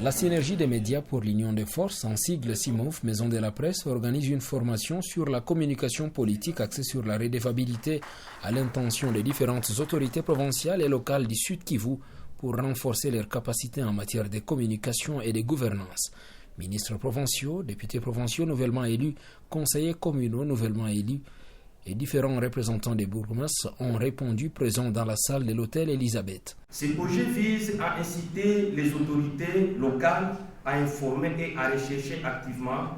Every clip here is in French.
La synergie des médias pour l'union des forces, en sigle CIMOF, Maison de la Presse, organise une formation sur la communication politique axée sur la redevabilité à l'intention des différentes autorités provinciales et locales du Sud Kivu pour renforcer leurs capacités en matière de communication et de gouvernance. Ministres provinciaux, députés provinciaux nouvellement élus, conseillers communaux nouvellement élus et différents représentants des bourgmestres ont répondu présents dans la salle de l'hôtel Elisabeth. Ces projets visent à inciter les autorités locales à informer et à rechercher activement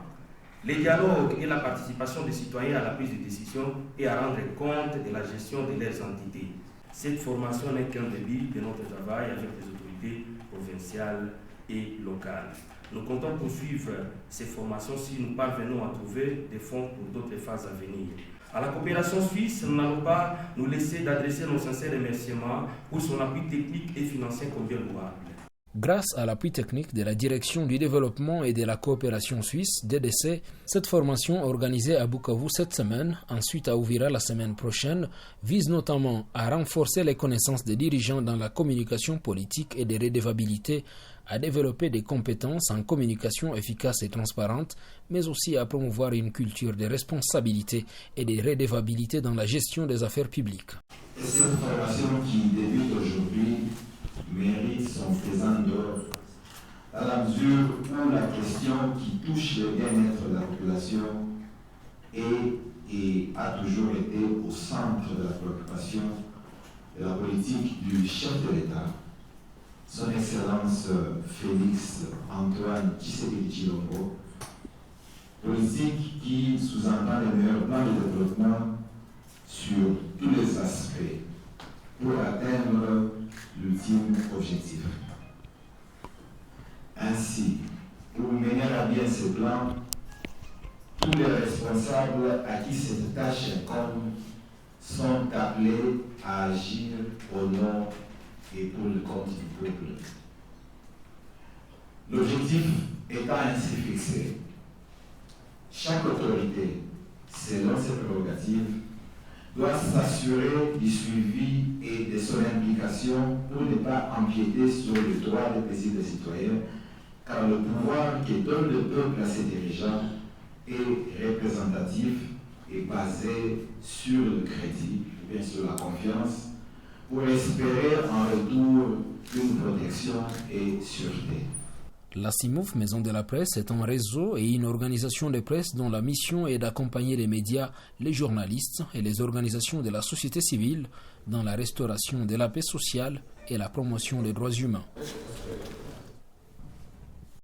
les dialogues et la participation des citoyens à la prise de décision et à rendre compte de la gestion de leurs entités. Cette formation n'est qu'un début de notre travail avec les autorités provinciales et locales. Nous comptons poursuivre ces formations si nous parvenons à trouver des fonds pour d'autres phases à venir. À la coopération suisse, nous n'allons pas nous laisser d'adresser nos sincères remerciements pour son appui technique et financier combien louable. Grâce à l'appui technique de la Direction du développement et de la coopération suisse, DDC, cette formation organisée à Bukavu cette semaine, ensuite à Uvira la semaine prochaine, vise notamment à renforcer les connaissances des dirigeants dans la communication politique et des redevabilités, à développer des compétences en communication efficace et transparente, mais aussi à promouvoir une culture de responsabilité et de redevabilité dans la gestion des affaires publiques. Et cette formation qui débute aujourd'hui mérite son présent d'or, à la mesure où la question qui touche le bien-être de la population est et a toujours été au centre de la préoccupation de la politique du chef de l'État, Son Excellence Félix Antoine Tshisekedi Tshilombo, politique qui sous-entend les meilleurs plans de développement sur tous les aspects pour atteindre l'ultime objectif. Ainsi, pour mener à bien ce plan, tous les responsables à qui cette tâche incombe sont appelés à agir au nom et pour le compte du peuple. L'objectif étant ainsi fixé, chaque autorité, selon ses prérogatives, doit s'assurer du suivi et de son implication pour ne pas empiéter sur le droit de plaisir des citoyens, car le pouvoir qui donne le peuple à ses dirigeants est représentatif et basé sur le crédit, bien sur la confiance, pour espérer en retour une protection et sûreté. La CIMOF, Maison de la Presse, est un réseau et une organisation de presse dont la mission est d'accompagner les médias, les journalistes et les organisations de la société civile dans la restauration de la paix sociale et la promotion des droits humains.